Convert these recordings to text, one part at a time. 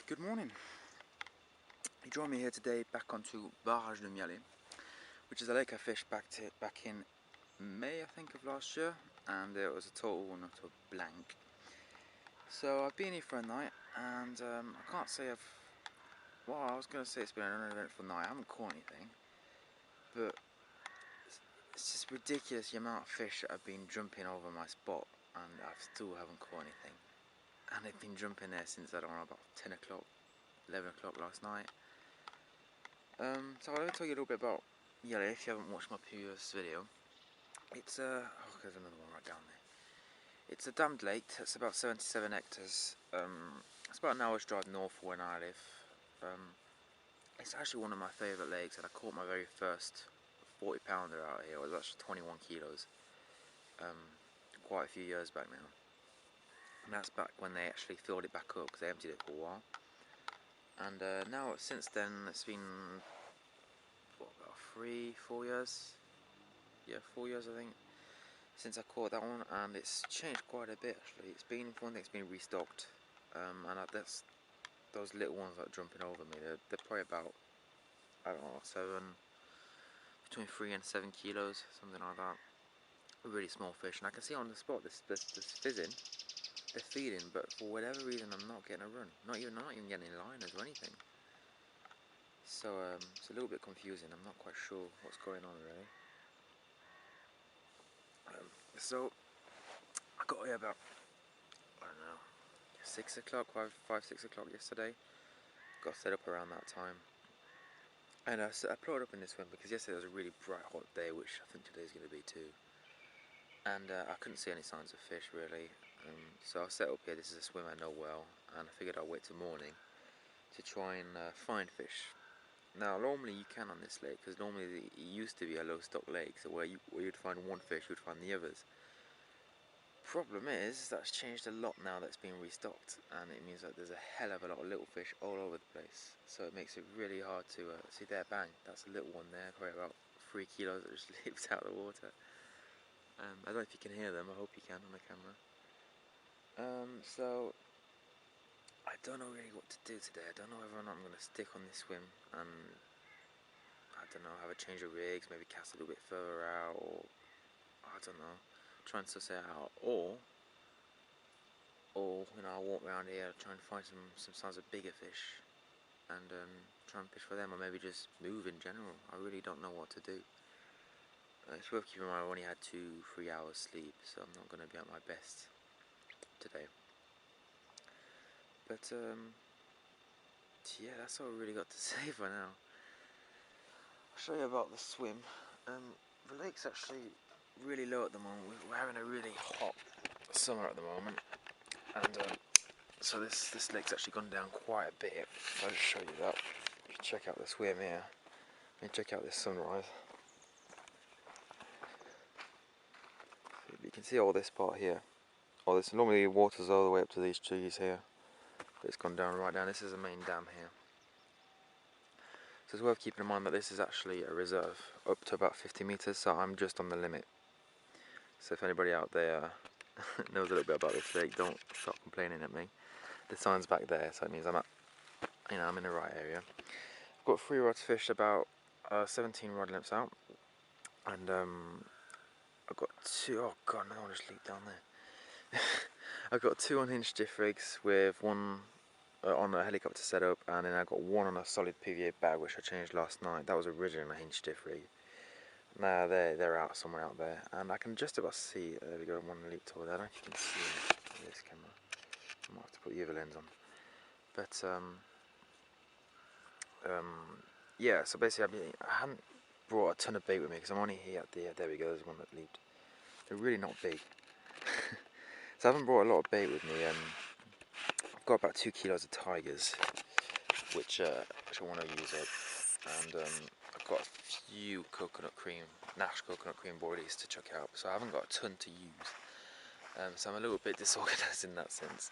Good morning. You join me here today back onto Barrage de Miallet, which is a lake I fished back in May, I think, of last year, and it was a total not a blank. So I've been here for a night, and I can't say I was going to say it's been an uneventful night. I haven't caught anything, but it's just ridiculous the amount of fish that have been jumping over my spot, and I still haven't caught anything. And they've been jumping there since, I don't know, about 10 o'clock, 11 o'clock last night. So I'll tell you a little bit about Miallet if you haven't watched my previous video. It's there's another one right down there. It's a dammed lake. It's about 77 hectares. It's about an hour's drive north of where I live. It's actually one of my favourite lakes, and I caught my very first 40 pounder out here. It was actually 21 kilos. Quite a few years back now. And that's back when they actually filled it back up, because they emptied it for a while. And now, since then, it's been about 4 years? Yeah, 4 years I think, since I caught that one, and it's changed quite a bit actually. It's been, for one thing, it's been restocked, and that's those little ones that are jumping over me. They're probably about, I don't know, between 3 and 7 kilos, something like that. A really small fish, and I can see on the spot this fizzing. They're feeding, but for whatever reason I'm not getting a run. Not even getting any liners or anything. So it's a little bit confusing. I'm not quite sure what's going on really. So I got here about, I don't know, 6 o'clock, 6 o'clock yesterday. Got set up around that time, and I plotted up in this swim because yesterday was a really bright hot day, which I think today's going to be too. And I couldn't see any signs of fish really, so I set up here. This is a swim I know well, and I figured I'd wait till morning to try and find fish. Now normally you can on this lake, because normally it used to be a low stock lake, so where you'd find one fish, you'd find the others. Problem is that's changed a lot now that's been restocked, and it means that there's a hell of a lot of little fish all over the place, so it makes it really hard to see. There, bang, that's a little one there, probably about 3 kilos, that just leaps out of the water. I don't know if you can hear them. I hope you can on the camera. So I don't know really what to do today. I don't know whether or not I'm going to stick on this swim and, I don't know, have a change of rigs, maybe cast a little bit further out, or I don't know, try and suss it out, or you know, I'll walk around here, try and find some signs of bigger fish, and try and fish for them, or maybe just move in general. I really don't know what to do. It's worth keeping in mind I've only had 2-3 hours sleep, so I'm not going to be at my best today. But yeah, that's all I really got to say for now. I'll show you about the swim. The lake's actually really low at the moment. We're having a really hot summer at the moment, and so this lake's actually gone down quite a bit. I'll just show you that. You can check out the swim here. And check out this sunrise. You can see all this part here. All this, normally water's all the way up to these trees here, but it's gone down right down. This is the main dam here. So it's worth keeping in mind that this is actually a reserve up to about 50 meters, so I'm just on the limit. So if anybody out there knows a little bit about this lake, don't start complaining at me. The sign's back there, so it means I'm in the right area. I've got 3 rods fished, about 17 rod lengths out, and I've got 2. Oh god, no, I'll just leap down there. I've got 2 unhinged diff rigs with one on a helicopter setup, and then I got 1 on a solid PVA bag, which I changed last night. That was originally a hinge diff rig. Now they're out somewhere out there, and I can just about see. There we go, one leaped over there. I don't know if you can see this camera. I might have to put the other lens on. But yeah. So basically, I hadn't brought a ton of bait with me because I'm only here at the. There we go. There's one that leaped. They're really not big. So I haven't brought a lot of bait with me. I've got about 2 kilos of tigers, which I want to use up, and I've got a few Nash coconut cream boilies to chuck out, so I haven't got a ton to use. So I'm a little bit disorganised in that sense.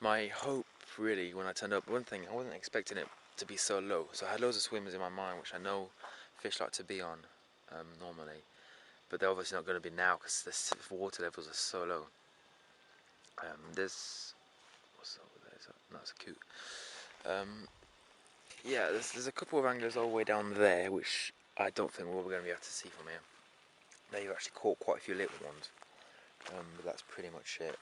My hope, really, when I turned up, one thing, I wasn't expecting it to be so low, so I had loads of swimmers in my mind, which I know fish like to be on normally, but they're obviously not going to be now because the water levels are so low. There's, what's over there? That's a coot. Yeah, there's a couple of anglers all the way down there, which I don't think we're going to be able to see from here. They've actually caught quite a few little ones, but that's pretty much it.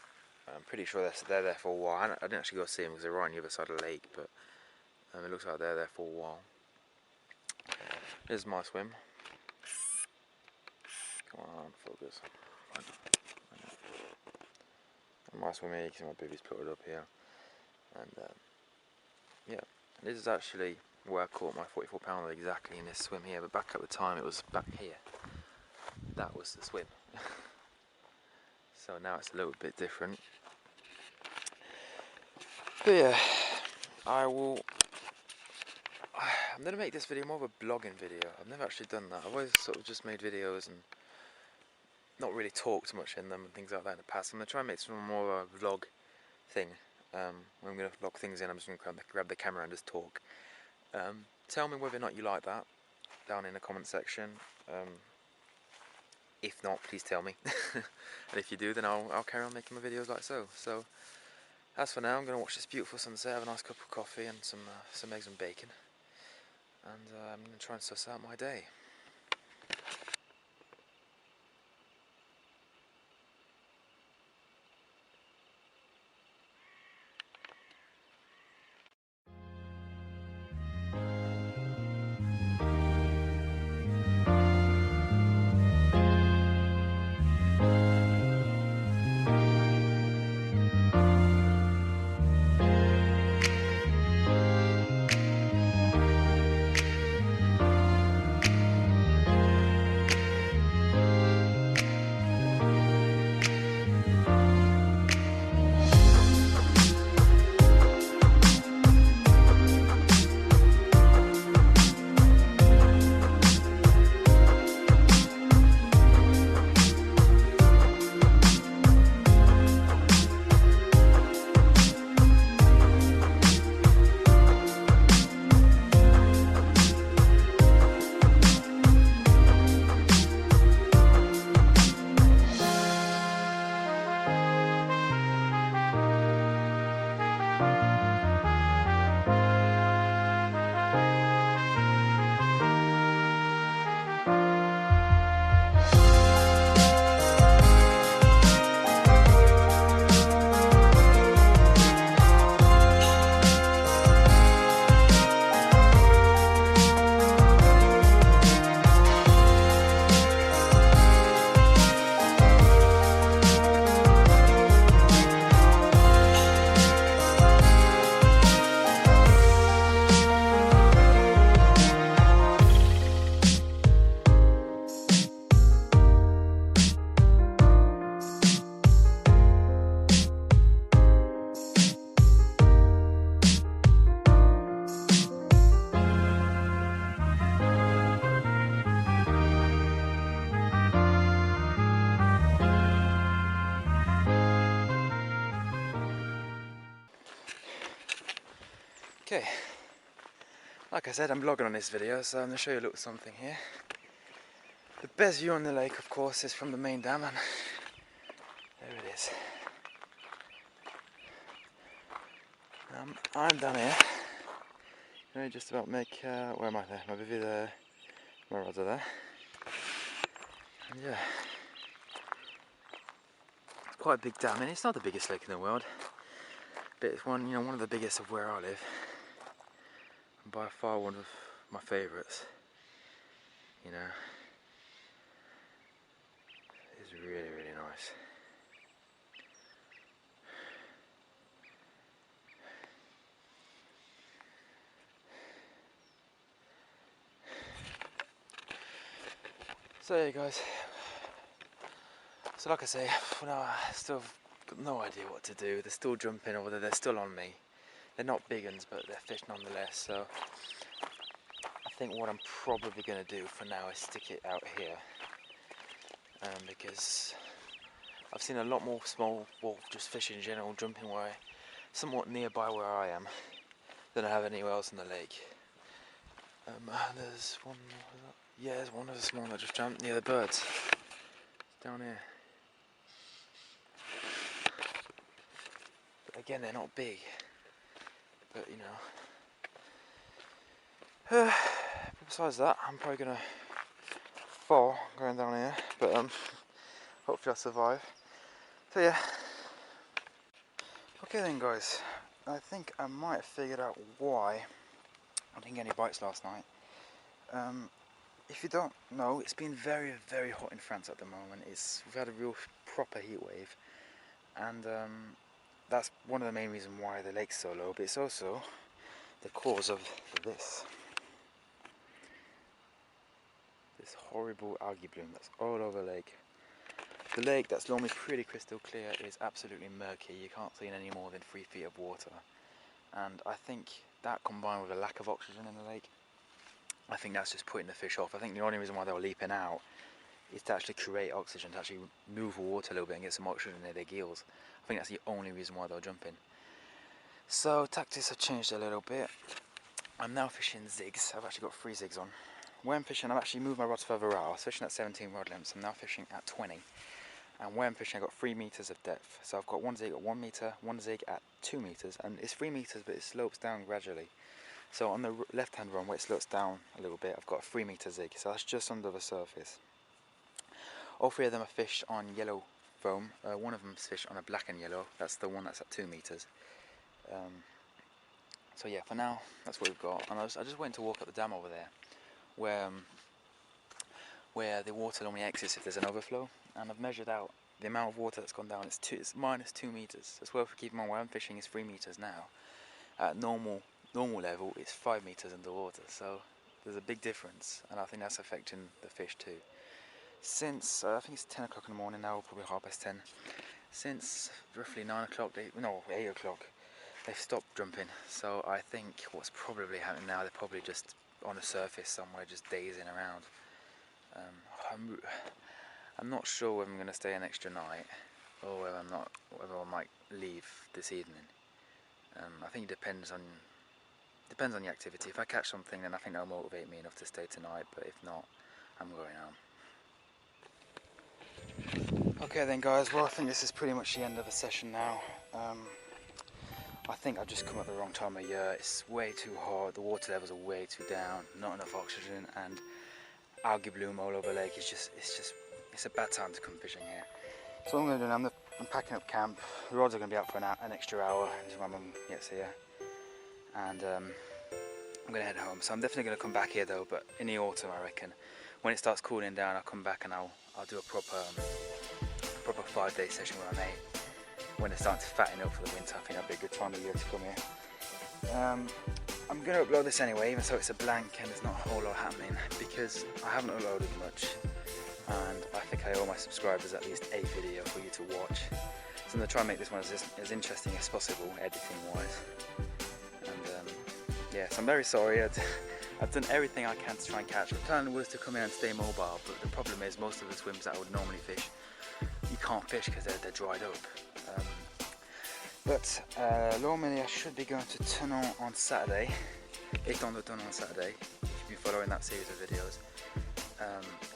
I'm pretty sure they're there for a while. I didn't actually go see them because they're right on the other side of the lake, but it looks like they're there for a while. Here's my swim. Come on, focus. My swim here, you can see my boobies plotted up here. And yeah, this is actually where I caught my 44 pounder exactly in this swim here, but back at the time it was back here. That was the swim. So now it's a little bit different. But yeah, I'm going to make this video more of a blogging video. I've never actually done that. I've always sort of just made videos and not really talked much in them and things like that in the past. I'm going to try and make some more of a vlog thing. When I'm going to vlog things in, I'm just going to grab the camera and just talk. Tell me whether or not you like that down in the comment section. If not, please tell me. And if you do, then I'll carry on making my videos like so. So, as for now, I'm going to watch this beautiful sunset, have a nice cup of coffee and some eggs and bacon. And I'm going to try and suss out my day. Okay, like I said, I'm vlogging on this video, so I'm going to show you a little something here. The best view on the lake, of course, is from the main dam, and there it is. I'm down here. Can I just about make, where am I there? My bivvy there, my rods are there. And yeah, it's quite a big dam, and it's not the biggest lake in the world, but it's one of the biggest of where I live. And by far one of my favourites, It's really, really nice. So yeah guys, so like I say, for now I still got no idea what to do. They're still jumping over there, they're still on me. They're not big uns, but they're fish nonetheless, so I think what I'm probably going to do for now is stick it out here, because I've seen a lot more small, well, just fish in general jumping somewhat nearby where I am than I have anywhere else in the lake. There's one, yeah, there's one, there's a small one that just jumped near the birds. It's down here. But again, they're not big, but Besides that, I'm probably gonna fall going down here, but hopefully I'll survive. So yeah. Okay then guys, I think I might have figured out why I didn't get any bites last night. If you don't know, it's been very, very hot in France at the moment. We've had a real proper heat wave, and that's one of the main reasons why the lake's so low, but it's also the cause of this horrible algae bloom that's all over the lake. The lake that's normally pretty crystal clear is absolutely murky. You can't see any more than 3 feet of water, and I think that combined with a lack of oxygen in the lake, I think that's just putting the fish off. I think the only reason why they were leaping out is to actually create oxygen, to actually move the water a little bit and get some oxygen in their gills. I think that's the only reason why they're jumping. So tactics have changed a little bit. I'm now fishing zigs. I've actually got 3 zigs on. Where I'm fishing, I've actually moved my rods further out. I was fishing at 17 rod lengths. I'm now fishing at 20. And where I'm fishing, I've got 3 meters of depth. So I've got one zig at 1 meter, one zig at 2 meters, and it's 3 meters, but it slopes down gradually. So on the left-hand run, where it slopes down a little bit, I've got a 3 meter zig. So that's just under the surface. All 3 of them are fished on yellow foam. One of them is fished on a black and yellow. That's the one that's at 2 meters. So yeah, for now, that's what we've got. And I just went to walk up the dam over there, where the water normally exits if there's an overflow. And I've measured out the amount of water that's gone down. It's minus 2 meters. That's worth keeping in mind. Where I'm fishing is 3 meters now. At normal level, it's 5 meters underwater. So there's a big difference, and I think that's affecting the fish too. Since I think it's 10 o'clock in the morning now, probably 10:30. Since roughly 9 o'clock, 8 o'clock, they've stopped jumping. So I think what's probably happening now, they're probably just on the surface somewhere, just dazing around. I'm not sure whether I'm going to stay an extra night, or whether I might leave this evening. I think it depends on the activity. If I catch something, then I think that'll motivate me enough to stay tonight. But if not, I'm going home. Okay then guys, well I think this is pretty much the end of the session now. I think I've just come at the wrong time of year. It's way too hot, the water levels are way too down, not enough oxygen, and algae bloom all over the lake. It's a bad time to come fishing here. So what I'm going to do now, I'm packing up camp. The rods are going to be out for an extra hour until my mum gets here, and I'm going to head home. So I'm definitely going to come back here though, but in the autumn I reckon. When it starts cooling down, I'll come back and I'll do a proper 5-day session with my mate. When they're starting to fatten up for the winter, I think that'd be a good time of year to come here. I'm going to upload this anyway, even though it's a blank and there's not a whole lot happening, because I haven't uploaded much, and I think I owe my subscribers at least a video for you to watch. So I'm going to try and make this one as interesting as possible, editing wise. And yeah, so I'm very sorry. I've done everything I can to try and catch. The plan was to come here and stay mobile, but the problem is most of the swims that I would normally fish, you can't fish because they're dried up. But normally I should be going to Tunnel on Saturday, Étang de Tunnel on Saturday, if you've been following that series of videos.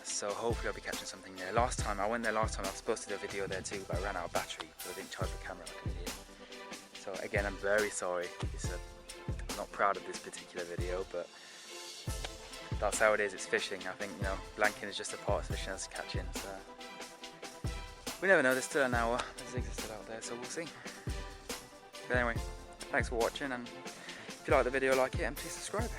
So hopefully I'll be catching something there. I went there last time, I was supposed to do a video there too, but I ran out of battery, so I didn't charge the camera like an idiot. So again, I'm very sorry. I'm not proud of this particular video, but that's how it is. It's fishing. I think, blanking is just a part of fishing as catching. So we never know. There's still an hour. The zigs are still out there, so we'll see. But anyway, thanks for watching, and if you like the video, like it and please subscribe.